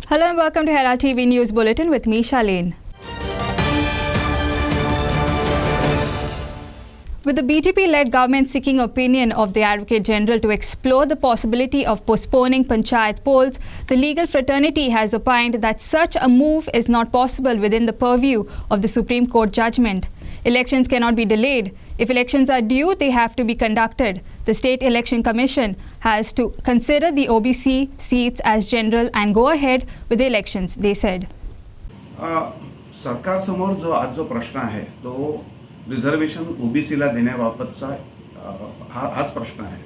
Hello and welcome to Herald TV News Bulletin with me, Shalene. With the BJP-led government seeking opinion of the Advocate General to explore the possibility of postponing Panchayat polls, the legal fraternity has opined that such a move is not possible within the purview of the Supreme Court judgment. Elections cannot be delayed. If elections are due, they have to be conducted. The State Election Commission has to consider the OBC seats as general and go ahead with the elections, they said. सरकार समोर जो प्रश्न आहे तो reservation ओबीसीला देण्याबाबतचा हाच प्रश्न आहे.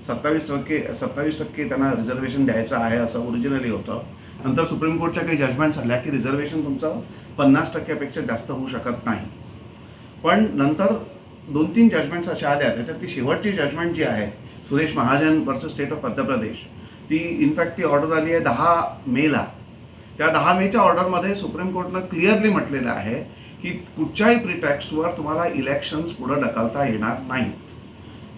27% त्यांना रिझर्वेशन द्यायचं आहे असं ओरिजिनली होतं. नंतर सुप्रीम कोर्टच्या काही जजमेंट्स आल्या की रिझर्वेशन तुमचं 50%पेक्षा जास्त होऊ शकत नाही. पण नंतर 2-3 जजमेंट्स अशा आल्या. त्याच्यातली शेवटची जजमेंट जी आहे सुरेश महाजन versus state of Madhya Pradesh, ती इनफॅक्ट ती ऑर्डर आली आहे 10 मेला. त्या 10 मेच्या ऑर्डरमध्ये सुप्रीम कोर्टनं क्लिअरली म्हटलेलं आहे की कुठच्याही प्रिटेक्स्टवर तुम्हाला इलेक्शन्स पुढे ढकलता येणार नाहीत.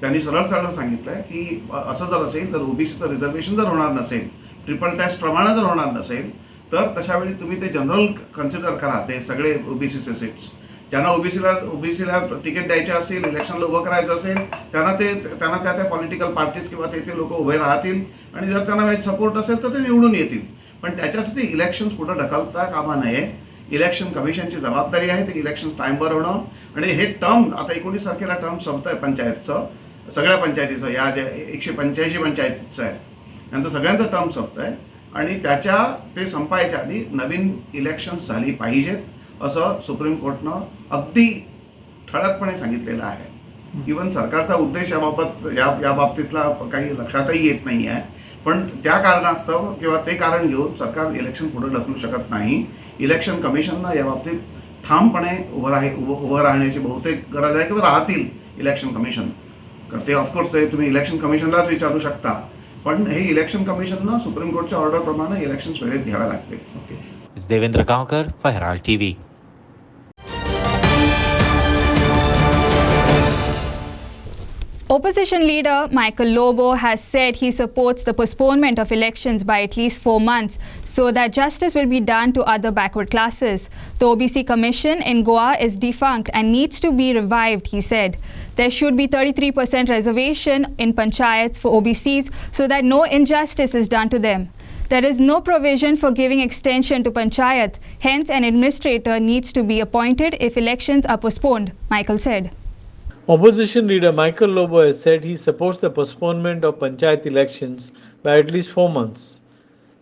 त्यांनी सरळ सांगितलं आहे की असं जर असेल तर ओबीसीचं रिझर्वेशन जर होणार नसेल, ट्रिपल टॅक्स प्रमाणे जर होणार नसेल, तर तशावेळी तुम्ही ते जनरल कन्सिडर करा. ते सगळे ओबीसीचे सीट्स ज्यांना ओबीसीला तिकीट द्यायचे असेल, इलेक्शनला उभं करायचं असेल, त्यांना त्या पॉलिटिकल पार्टीज किंवा तेथे लोक उभे राहतील आणि जर त्यांना सपोर्ट असेल तर ते निवडून येतील. पण त्याच्यासाठी इलेक्शन्स पुढे ढकलता कामा नये. इलेक्शन कमिशनची जबाबदारी आहे ते इलेक्शन्स टाईमवर होणं. आणि हे टर्म आता 19 तारखेला टर्म संपत आहे पंचायतचं, सगळ्या पंचायतीचं, या ज्या 185 पंचायतीचं आहे यांचं सगळ्यांचं टर्म संपत आहे आणि ते संपायच्या आधी नवीन इलेक्शन्स झाली पाहिजेत असं सुप्रीम कोर्टनं अगदी ठळकपणे सांगितलेलं आहे. इव्हन सरकारचा उद्देश या बाबतीतला काही लक्षातही येत नाही आहे. पण त्या कारणास्तव किंवा ते कारण घेऊन सरकार इलेक्शन पुढे ढकलू शकत नाही. इलेक्शन कमिशननं या बाबतीत ठामपणे उभं राहण्याची बहुतेक गरज आहे किंवा राहतील इलेक्शन कमिशन. ते ऑफकोर्स ते तुम्ही इलेक्शन कमिशनलाच विचारू शकता. पण हे इलेक्शन कमिशननं सुप्रीम कोर्टच्या ऑर्डरप्रमाणे इलेक्शन्स वेळेत घ्यावे लागते. Devendra Gaonkar for Herald TV. Opposition leader Michael Lobo has said he supports the postponement of elections by at least 4 months so that justice will be done to other backward classes. The OBC Commission in Goa is defunct and needs to be revived, he said. There should be 33% reservation in panchayats for OBCs so that no injustice is done to them. There is no provision for giving extension to panchayat, hence an administrator needs to be appointed if elections are postponed, Michael said. Opposition leader Michael Lobo has said he supports the postponement of panchayat elections by at least 4 months.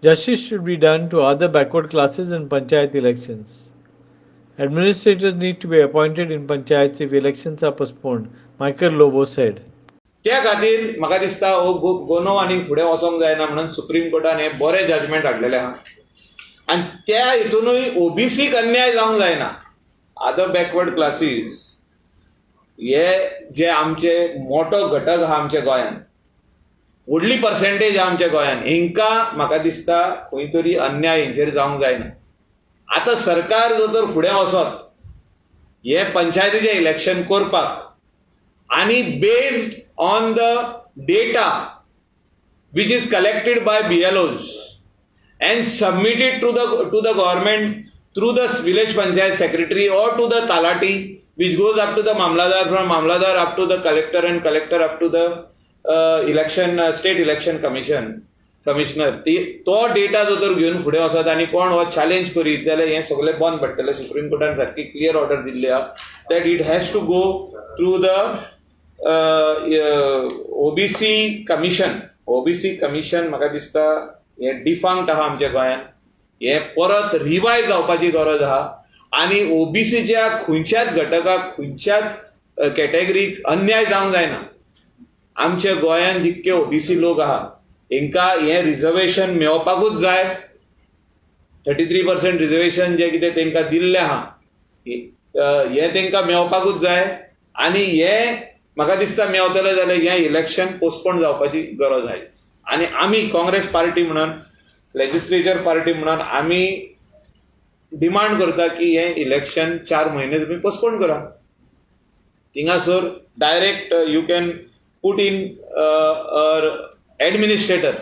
Justice should be done to other backward classes in panchayat elections. Administrators need to be appointed in panchayats if elections are postponed, Michael Lobo said. त्या खातीर म्हाका दिसता हो गोनो आनी फुडें वचोंक जायना म्हणून सुप्रीम कोर्टान हे बरे जजमेंट हाडलेले आहा. आनी त्या हितूनय ओबीसीक अन्याय जावंक जायना. अदर बॅकवर्ड क्लासीस हे जे आमचे मोठो घटक आहा आमच्या गोंयान, व्हडली पर्सेंटेज आहा आमच्या गोंयान, हिंकां म्हाका दिसता खंय तरी अन्याय हेंचेर जावंक जायना. आतां सरकार जर फुडें वचत हे पंचायतीचें इलेक्शन करपाक आणि based on the data which is collected by BLOs and submitted to the government through the village panchayat secretary or to the talati, which goes up to the mamladar, from mamladar up to the collector and collector up to the state election commissioner. तो data जो तर घेऊन फुडें वचत आनी कोण हो challenge करीत जाल्यार हें सगळें बंद पडटलें. सुप्रीम कोर्टान सारकी क्लियर ऑर्डर दिल्ली आहा that it has to go through the OBC commission. म्हाका दिसता हे डिफंक्ट आहा आमच्या गोंयान. हे परत रिवायव जावपाची गरज आहा आनी ओबीसीच्या खंयच्याच घटकाक खंयच्याच कॅटेगरीक अन्याय जावंक जायना. आमच्या गोंयान जितके ओबीसी लोक आहा हेंकां हे रिझर्वेशन मेळपाकूच जाय. 33% रिझर्वेशन जे कितें तेंकां दिल्लें आहा हे तेंकां मेळपाकूच जाय. आनी हे म्हाका दिसता मेळतलें जाल्यार हें इलेक्शन पोस्टपोन जावपाची गरज आयज. आनी आमी काँग्रेस पार्टी म्हणून, लेजिस्लेचर पार्टी म्हणून आमी डिमांड करता की हें इलेक्शन 4 म्हयने तुमी पोस्टपोन करा. थिंगासर direct you can put in administrator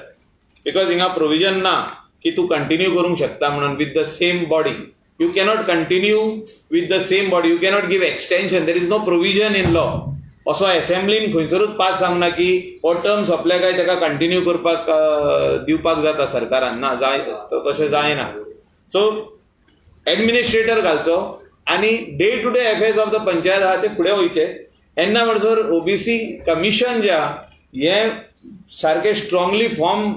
because हिंगा प्रोविजन ना की तूं कंटिन्यू करूंक शकता म्हणून with the same body. You cannot continue with the same body. You cannot give extension. There is no provision in law. असो असेंब्लीन खंयसरूच पास सांगना की हो टर्म सोंपले काय ताका कंटिन्यू करपाक दिवपाक जाता सरकारान. ना, तशें जायना. सो एडमिनिस्ट्रेटर घालचो आनी day to day affairs of the panchayat आहा ते फुडें वयचे. येन्ना म्हणसर ओबीसी कमिशन जे आहा हें सारकें स्ट्रॉंगली फॉर्म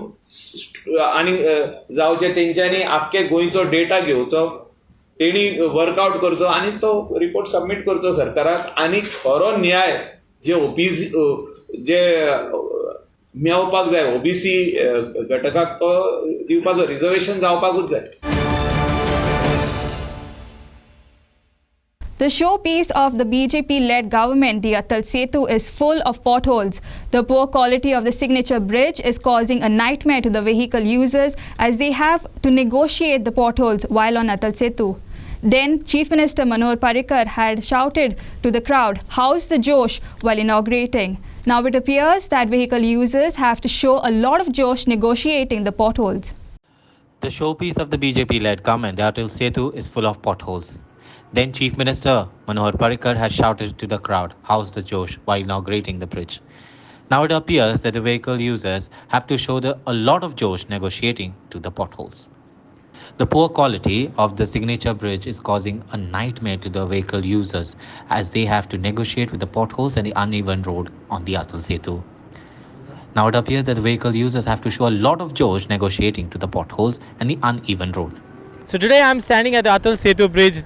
आनी जावचे. तेंच्यांनी आख्खे गोंयचो डेटा घेवचो, तेणी वर्कआउट करचो आनी तो रिपोर्ट सबमीट करचो सरकाराक. आनी खरो न्याय जे ओबीसी जे मेळपाक जाय ओबीसी घटकाक तो दिवपाचो, रिजर्वेशन जावपाकूच जाय. The showpiece of the BJP-led government, the Atal Setu, is full of potholes. The poor quality of the signature bridge is causing a nightmare to the vehicle users as they have to negotiate the potholes while on Atal Setu. Then Chief Minister Manohar Parrikar had shouted to the crowd, "How's the Josh?" while inaugurating. Now it appears that vehicle users have to show a lot of Josh negotiating the potholes. The showpiece of the BJP-led government, the Atal Setu, is full of potholes. Then Chief Minister Manohar Parrikar has shouted to the crowd, "How's the Josh?" while inaugurating the bridge. Now it appears that the vehicle users have to show a lot of Josh negotiating to the potholes. The poor quality of the signature bridge is causing a nightmare to the vehicle users as they have to negotiate with the potholes and the uneven road on the Atal Setu. Now it appears that the vehicle users have to show a lot of Josh negotiating to the potholes and the uneven road. So today I'm standing at the Atal Setu bridge,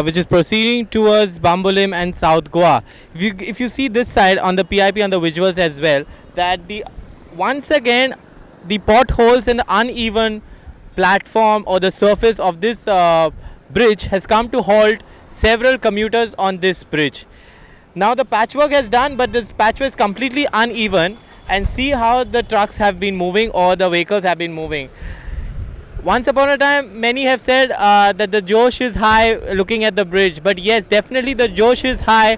which is proceeding towards Bambolim and South Goa. If you see this side on the PIP on the visuals as well, that once again the potholes and the uneven platform or the surface of this bridge has come to halt several commuters on this bridge. Now the patchwork is done, but this patchwork is completely uneven, and see how the trucks have been moving or the vehicles have been moving. Once upon a time, many have said that the Josh is high looking at the bridge. But yes, definitely the Josh is high,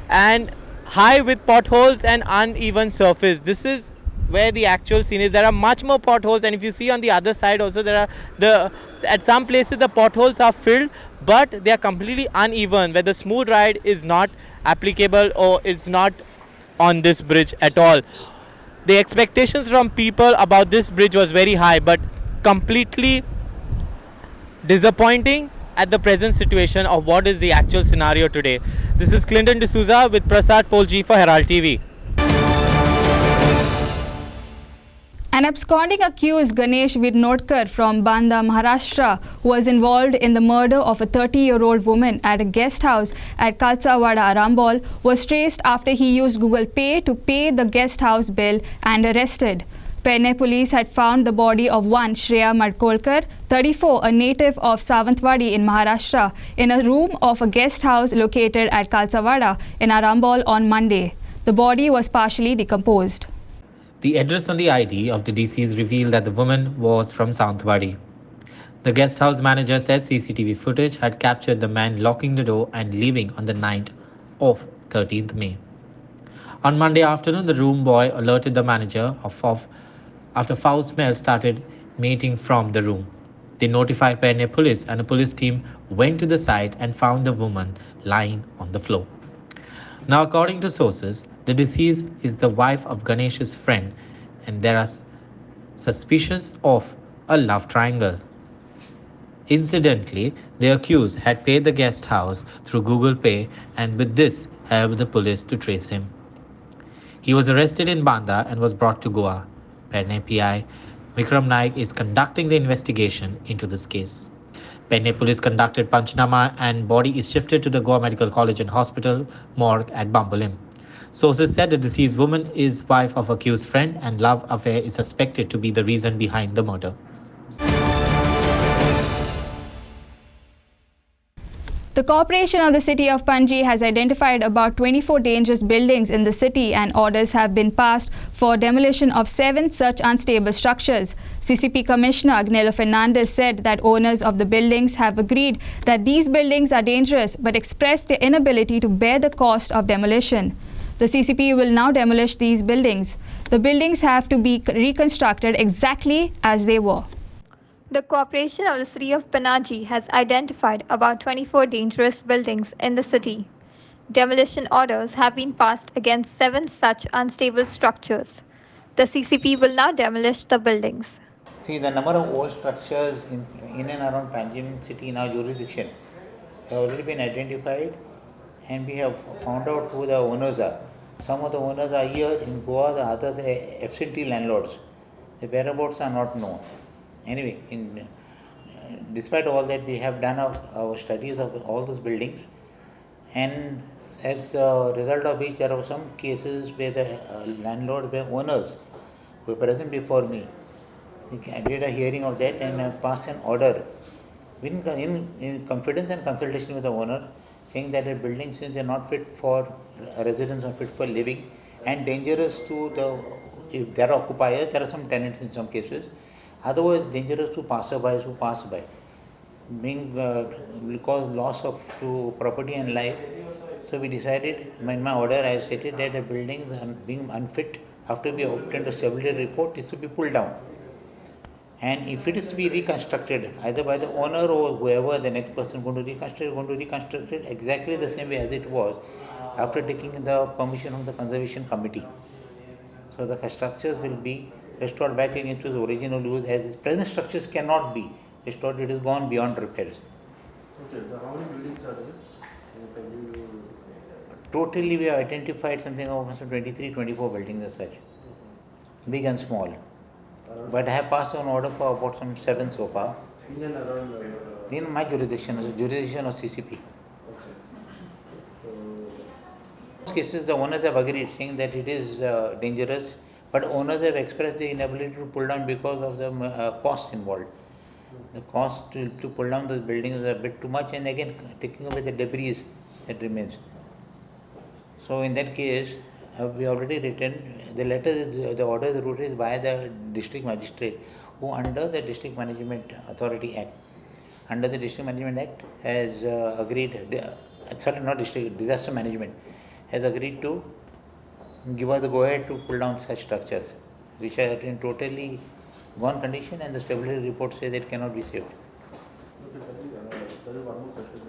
and high with potholes and uneven surface. This is where the actual scene is. There are much more potholes, and if you see on the other side also, there are at some places the potholes are filled, but they are completely uneven, where the smooth ride is not applicable or it's not on this bridge at all. The expectations from people about this bridge was very high, but completely disappointing at the present situation of what is the actual scenario today. This is Clinton D'Souza with Prasad Polji for Herald TV. An absconding accused, Ganesh Vidnodkar from Banda, Maharashtra, who was involved in the murder of a 30-year-old woman at a guest house at Kalsawada, Arambol, was traced after he used Google Pay to pay the guest house bill and arrested. Pune police had found the body of one Shreya Madkolkar, 34, a native of Sawantwadi in Maharashtra, in a room of a guest house located at Kalsawada in Arambol on Monday. The body was partially decomposed. The address on the ID of the deceased revealed that the woman was from Sawantwadi. The guest house manager says CCTV footage had captured the man locking the door and leaving on the night of 13th May. On Monday afternoon, the room boy alerted the manager after foul smell started emanating from the room. They notified Pune police, and a police team went to the site and found the woman lying on the floor. Now, according to sources, the deceased is the wife of Ganesh's friend, and there are suspicions of a love triangle. Incidentally, the accused had paid the guest house through Google Pay, and with this helped the police to trace him. He was arrested in Banda and was brought to Goa. Pune PI Vikram Naik is conducting the investigation into this case. Pune police conducted Panchnama and body is shifted to the Goa Medical College and Hospital morgue at Bambolim. Sources said the deceased woman is wife of accused friend and love affair is suspected to be the reason behind the murder. The corporation of the city of Panji has identified about 24 dangerous buildings in the city, and orders have been passed for demolition of 7 such unstable structures. CCP Commissioner Agnello Fernandez said that owners of the buildings have agreed that these buildings are dangerous but expressed their inability to bear the cost of demolition. The CCP will now demolish these buildings. The buildings have to be reconstructed exactly as they were. The Corporation of the City of Panaji has identified about 24 dangerous buildings in the city. Demolition orders have been passed against 7 such unstable structures. The CCP will now demolish the buildings. See, the number of old structures in and around Panjim city in our jurisdiction have already been identified, and we have found out who the owners are. Some of the owners are here in Goa, the other the absentee landlords. The whereabouts are not known. Anyway, despite all that, we have done our studies of all those buildings, and as a result of which there are some cases where the landlords were owners who were present before me. I did a hearing of that and passed an order in confidence and consultation with the owner, saying that the buildings, since they are not fit for residents or fit for living and dangerous to if there are occupiers, there are some tenants in some cases, otherwise dangerous to passerbys who pass by, will cause loss to property and life. So we decided, in my order I stated that the buildings being unfit, after we obtained a stability report, is to be pulled down. And if it is to be reconstructed, either by the owner or whoever the next person going to reconstruct it exactly the same way as it was, after taking the permission of the conservation committee. So the structures will be restored back into the original use, as its present structures cannot be restored. It is gone beyond repairs. Okay, so how many buildings are there? Totally we have identified something of 23, 24 buildings as such, big and small. But I have passed on order for about some 7 so far. In and around In my jurisdiction, the jurisdiction of CCP. okay. So, In most cases, the owners have agreed, saying that it is dangerous, but owners have expressed the inability to pull down because of the costs involved. The cost to pull down those buildings is a bit too much, and again taking away the debris that remains. So in that case, we already written the letter. The order is written by the district magistrate, who under the District Management Authority Act, under the District Management Act has agreed. Sorry, not district, disaster management has agreed to give us the go ahead to pull down such structures, which are in totally gone condition, and the stability report says it cannot be saved. okay, there is one more question.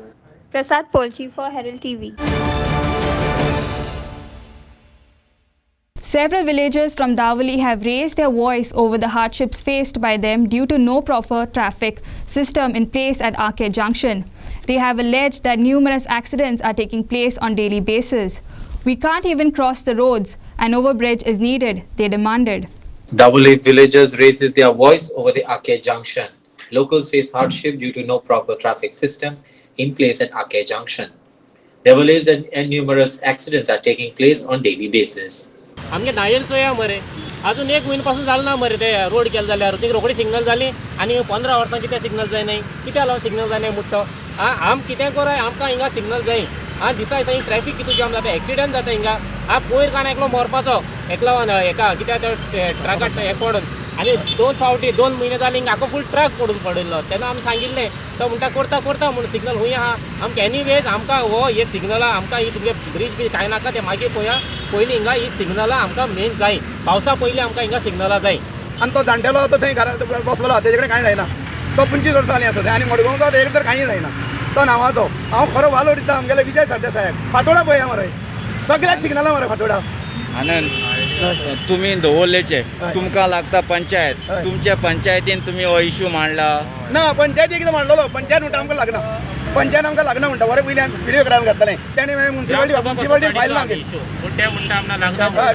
Prasad Polchi for Herald TV. Several villagers from Davali have raised their voice over the hardships faced by them due to no proper traffic system in place at Arcade Junction. They have alleged that numerous accidents are taking place on daily basis. We can't even cross the roads. An overbridge is needed, they demanded. Davali villagers raises their voice over the Arcade Junction. Locals face hardship due to no proper traffic system in place at Arcade Junction. They have alleged that numerous accidents are taking place on daily basis. आमगे Nile चोया मरे अजून 1 महिन्यापासून झालं ना मरे ते road केलं जाल्यार ती रोखडी सिग्नल झाली आणि 15 वर्सां कितें सिग्नल जाय नाही कित्या लागून सिग्नल जाय नाही मुट्टो आम कितें कराय आमकां हिंगा सिग्नल जाय दिसा दिसा ट्रॅफिक कितू जाम जाता एक्सिडेंट जाता हिंगा पयर काण एकलो मरपाचो एकलो एका कित्या ट्रकाक हे पडून आणि 2 महिने जाले हिंगा आख्खो फूल ट्रक पडून पडिल्लो तेन्ना आमी सांगिल्लें तो म्हणटा करता म्हणून सिग्नल हूंय आहा आमकां एनीवेज आमकां हो हे सिग्नलां आमकां ही तुमगे ब्रिज बी कांय नाका ते मागीर पळया पयलीं हिंगा ही सिग्नलां आमकां मेन जाय पावसा पयलीं आमकां हिंगा सिग्नलां जाय आणि तो जाणटेलो तो थंय घरात बसलेलो तेजे कडेन कांय जायना तो 25 वर्सां जालीं आसा आनी मडगांवचो तेजे तर कांय जायना तो नांवाचो हांव खरो वालो दिता आमगेले विजय सरदेसाय फाटोडा पळया मरे सगळ्याक सिग्नलां मरे फाटोडा आनंद तुम्ही दवरलेचे तुमकां लागता पंचायत तुमच्या पंचायतीन तुम्ही हो इश्यू मांडला ना पंचायतीक कितें मांडलो पंचायत म्हणटा आमकां लागना पंचायत आमकां लागना म्हणटा बरें पयलीं व्हिडिओ करायला घातलें त्याने म्युन्सिपालिटी फायल ना केली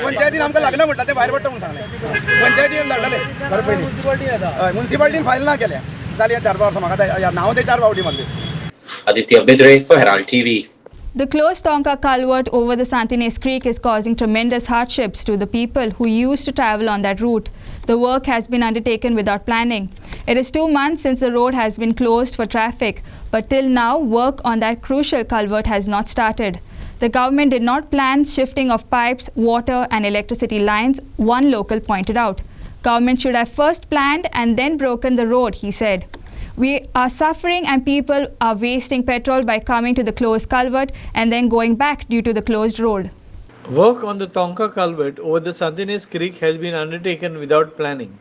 पंचायतीन आमकां लागना म्हणटा ते भायर पडटा म्हणून सांगलें पंचायतीन धाडटले बरें पयलीं म्युन्सिपालिटीन फायल ना केल्या जाली 4 वर्सां म्हाका नांव ते 4 फावटी मारले. Aditya Bidre for Herald TV. The closed Tonka culvert over the Santines Creek is causing tremendous hardships to the people who used to travel on that route. The work has been undertaken without planning. It is 2 months since the road has been closed for traffic, but till now work on that crucial culvert has not started. The government did not plan shifting of pipes, water and electricity lines, one local pointed out. Government should have first planned and then broken the road, he said. We are suffering and people are wasting petrol by coming to the closed culvert and then going back due to the closed road. Work on the Tonka culvert over the Santines Creek has been undertaken without planning.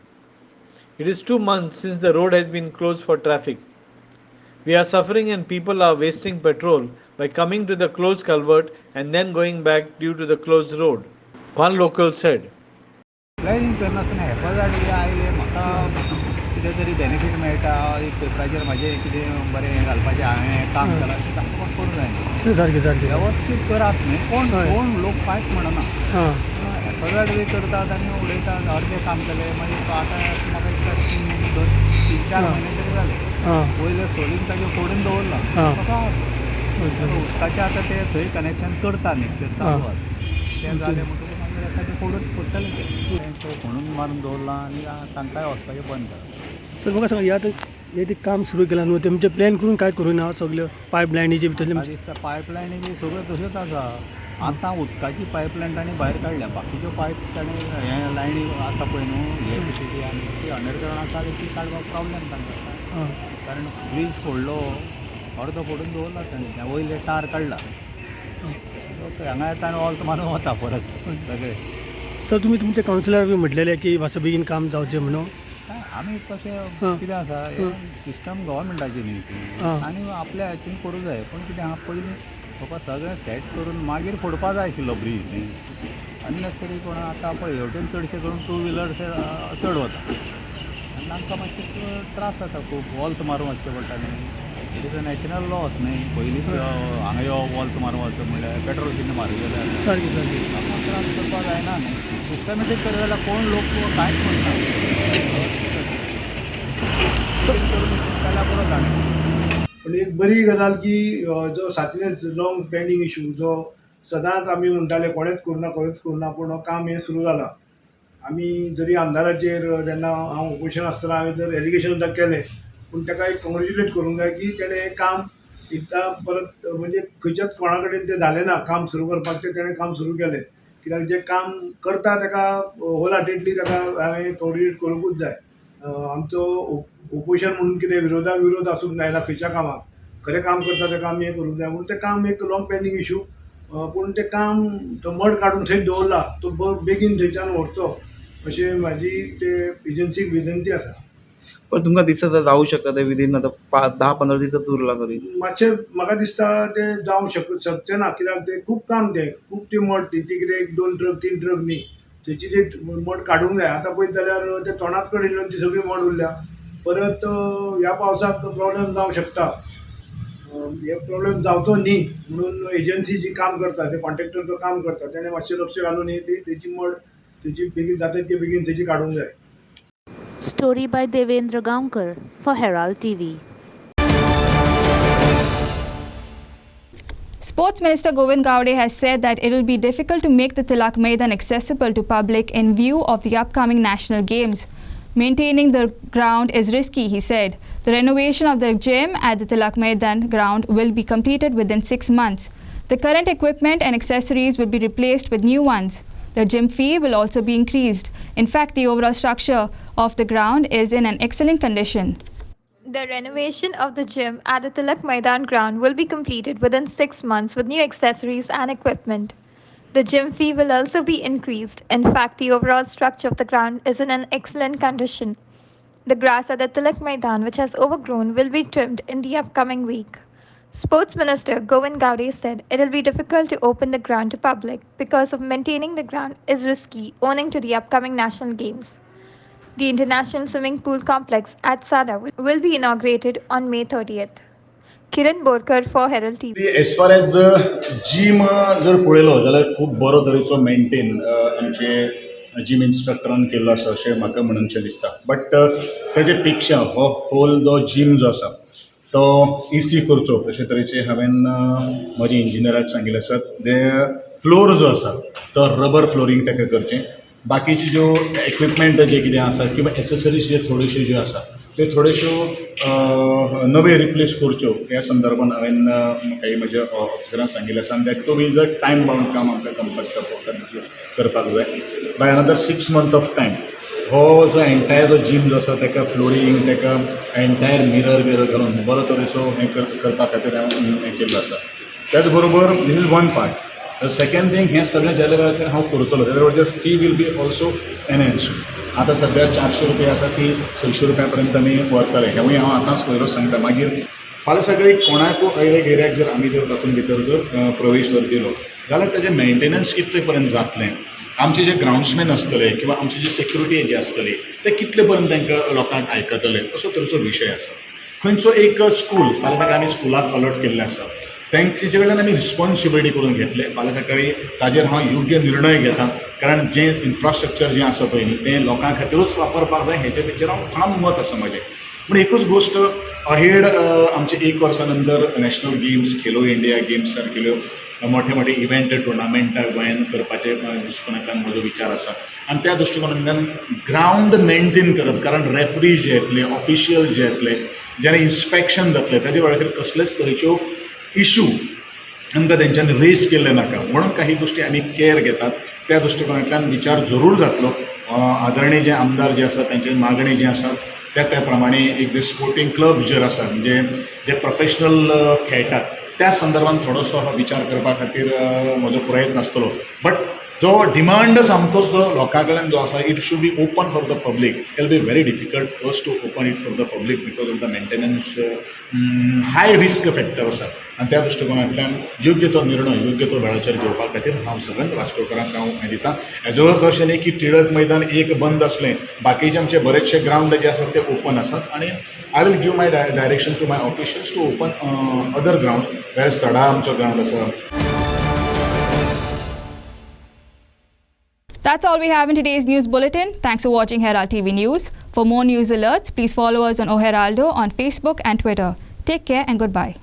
It is 2 months since the road has been closed for traffic. We are suffering and people are wasting petrol by coming to the closed culvert and then going back due to the closed road, one local said. Planning करनासतना हेफाजात आयले म्हाका कितें तरी benefit मेळटा एक पेपराचेर म्हाजें कितें बरें घालपाचें हांवें काम केलां तें ताका करूं जाय सारकें सारकें वेवस्थीत करात न्ही कोण लोक कांयच म्हणना हेफाजात बी करतात आनी उडयतात अर्दें काम केलें मागीर आतां म्हाका दिसता 3-4 म्हयने तरी जाले पयले सोलीन ताजें फोडून दवरलां उदकाचें आतां ते थंय कनेक्शन करता न्ही तें चालू आसा तें जालें म्हणटकूच मागीर एखादें फोडून पडटलें तें म्हणून मारून दवरलां आनी तांकांय वचपाचें बंद केलां सर म्हाका सांग आतां हे ते काम सुरू केलां न्हू तेमचे प्लॅन करून काय करूं ना सगळ्यो पायपलायनीचे भितर म्हाका दिसता पायपलायनी बी सगळ्यो तश्योच आसा आतां उदकाची पायपलायन ताणें भायर काडल्या बाकीच्यो पायप ताणें हे लायनी आसा पळय न्हू इलेक्ट्रिसिटी आनी ती अंडरग्रावंड आसा ती काडपाक प्रॉब्लेम तांकां कारण ब्रीज फोडलो अर्दो फोडून दवरला ताणें त्या वयले टार काडला हांगा येता आनी ऑल्त मारून वता परत सगळे सर तुमी तुमच्या कावन्सिलर बी म्हटलेले की मातसो बेगीन काम जावचें म्हणून आमी तशें कितें आसा सिस्टम गव्हर्मेंटाची न्ही ती आनी आपल्या हातून करूं जाय पूण कितें आहा पयलीं बाबा सगळें सेट करून मागीर फोडपा जाय आशिल्लो ब्रीज न्ही अननेसरी कोण आतां पळय हेवटेन चडशे करून 2 व्हिलर्स चड वता आनी तांकां मातशे त्रास जाता खूब वॉल्त मारून वचचें पडटा न्ही it is a national loss न्ही पयलींच हांगा यो वॉल्त मारून वचप म्हणल्यार पेट्रोल कितें म्हारग जाल्यार सारकें सारकें तांकां त्रास करपाक जायना न्ही सिस्टमॅटीक कर जाल्यार कोण लोक कांयच म्हणटा जाल्यार बरो जाणा पण एक बरी गजाल की जो सातलेच लॉंग पेंडींग इशू जो सदांच आमी म्हणटाले कोणेच करूना पूण काम हें सुरू जालां आमी जरी आमदाराचेर जेन्ना हांव ऑपोजिशन आसतना हांवें जर एलिगेशन सुद्दां केलें पूण ताका एक कॉंग्रेच्युलेट करूंक जाय की तेणें हें काम एकदां परत म्हणजे खंयच्याच कोणा कडेन तें जालें ना काम सुरू करपाक तेणें काम सुरू केलें कित्याक जें काम करता ताका होल हार्टेडली ताका हांवें कॉंग्रेच्युलेट करूंकूच जाय आमचो ओपोजिशन म्हणून कितें विरोधाक विरोध आसूंक जायना खंयच्या कामाक खरें काम करता तें काम हें करूंक जाय म्हणून तें काम एक लॉंग पेंडींग इशू पूण तें काम तो मड काडून थंय दवरला तो बेगीन थंयच्यान व्हरचो अशें म्हाजी ते एजन्सीक विनंती आसा पण तुमकां दिसता जावं शकता ते विदीन आतां 10-15 दिसाच उरला करी मातशें म्हाका दिसता तें जावंक शकचें ना कित्याक तें खूब काम तें खूब ती मड ती कितें 1-2 ट्रक 3 ट्रक न्ही थंयची ती मड काडूंक जाय आतां पळयत जाल्यार ते तोंडात कडेन ती सगळी मड उरल्या परत ह्या पावसाक प्रॉब्लेम जावंक शकता हे प्रॉब्लेम जावचो न्ही म्हणून एजन्सी जी काम करता ते कॉन्ट्रॅक्टर जो काम करता तेणें मातशें लक्ष घालून तेची मड तेची बेगीन जाता तितके बेगीन तेची काडूंक जाय Story by Devendra Gaonkar for Herald TV. Sports Minister Govind Gowde has said that it will be difficult to make the Tilak Maidan accessible to public in view of the upcoming national games. Maintaining the ground is risky, he said. The renovation of the gym at the Tilak Maidan ground will be completed within 6 months. The current equipment and accessories will be replaced with new ones. The gym fee will also be increased. In fact, the overall structure of the ground is in an excellent condition. The renovation of the gym at the Tilak Maidan ground will be completed within 6 months with new accessories and equipment. The gym fee will also be increased. In fact, the overall structure of the ground is in an excellent condition. The grass at the Tilak Maidan, which has overgrown, will be trimmed in the upcoming week. Sports Minister Govind Gowde said it will be difficult to open the ground to public because of maintaining the ground is risky owing to the upcoming national games. The International Swimming Pool Complex at Sada will be inaugurated on May 30th. Kiran Borkar for Herald TV. As far as gym जर पळयलो जाल्यार खूब बरो तरेचो maintain आमचे gym इन्स्ट्रक्टरान केल्लो आसा अशें म्हाका म्हणूनशें दिसता बट तेजे पेक्षा हो होल जो जीम जो आसा तो इसी करचो अशे तरेचे हांवें म्हज्या इंजिनियराक सांगिल्लें आसा ते फ्लोर जो आसा तो रबर फ्लोरींग ताका करचें बाकीचे ज्यो इक्विपमेंट जे कितें आसा किंवा एसेसरीज जे थोड्योश्यो ज्यो आसा त्यो थोड्योश्यो नवे रिप्लेस करच्यो ह्या संदर्भान हांवें काही म्हज्या ऑफिसरांक सांगिल्लें आसा आनी that to be the time bound काम आमकां कंप्लीट करपाक जाय by another 6 months of time हो जो एंटायर जो जीम जो आसा ताका फ्लोरींग ताका एंटायर मिरर घालून बरो तरेचो हें करपा खातीर हांवें हें केल्लो आसा त्याच बरोबर this is one part the second thing हें सगळें जाल्या वेळाचेर हांव करतलो जाल्यार फी वील बी ऑल्सो एनहेन्स्ड आतां सध्या 400 रुपया आसा ती 600 रुपया आमी व्हरतले हेंवूय हांव आतांच पयरूच सांगता. मागीर फाल्यां सकाळीं कोणाकूय एरियाक जर आमी जर तातूंत भितर जर प्रवेश जर दिलो जाल्यार तेजें मेंटेनन्स कितले पर्यंत जातलें, आमचे जे ग्राउंड्समॅन आसतले किंवा आमची जी सेक्युरिटी जी आसतली ते कितले पर्यंत तांकां लोकांक आयकतले असो तरेचो विशय आसा. खंयचो एक स्कूल फाल्यां सकाळीं आमी स्कुलाक अलॉट केल्लें आसा तांचे कडल्यान आमी रिस्पॉन्सिबिलिटी करून घेतले. फाल्यां सकाळीं ताजेर हांव योग्य निर्णय घेता, कारण जें इन्फ्रास्ट्रक्चर जें आसा पळय न्ही तें लोकां खातीरूच वापरपाक जाय हेचे भितर हांव ठाम मत आसा म्हजें. पूण एकूच गोश्ट अहेड आमचे 1 वर्सा नंतर नॅशनल गेम्स, खेलो इंडिया गेम्स सारकिल्यो मोठे मोठे इव्हेंट टुर्नामेंट गोंयांत करपाचे दृश्टिकोनांतल्यान म्हजो विचार आसा. आनी त्या दृश्टिकोनांतल्यान ग्रावंड मेंटेन करप, कारण रेफ्रीज जे येतले, ऑफिशियल्स जे येतले, जेन्ना इन्स्पेक्शन जातलें ताजे वेळाचेर कसलेच तरेच्यो इश्यू आमकां तेंच्यांनी रेज केल्ले नाका. म्हणून काही गोश्टी आमी केअर घेतात. त्या दृश्टिकोनांतल्यान विचार जरूर जातलो. आदरणीय जे आमदार जे आसात तांचे मागणी जे आसात त्या प्रमाणे एक स्पोर्टिंग क्लब जे आसात म्हणजे जे प्रोफेशनल खेळटात त्या संदर्भात थोडोसो विचार करपा खातीर म्हजो प्रयत्न आसतलो. बट जो डिमांड सामकोच जो लोकां कडल्यान जो आसा it should be open for the public. It will be very difficult first to open it for the public because of the maintenance high risk factor आसा. आनी त्या दृश्टिकोनांतल्यान योग्य तो निर्णय योग्य तो वेळाचेर घेवपा खातीर हांव सगळ्यांत वास्कोकारांक हांव दितां. हेजो अर्थ अशें न्ही की टिळक मैदान एक बंद आसलें, बाकीचे आमचे बरेचशे ग्रावंड जे आसात ते ओपन आसात. आनी I will give my direction to my officials to open other ground वेर सडा आमचो ग्रावंड आसा. That's all we have in today's news bulletin. Thanks for watching Herald TV News. For more news alerts, please follow us on Heraldo on Facebook and Twitter. Take care and goodbye.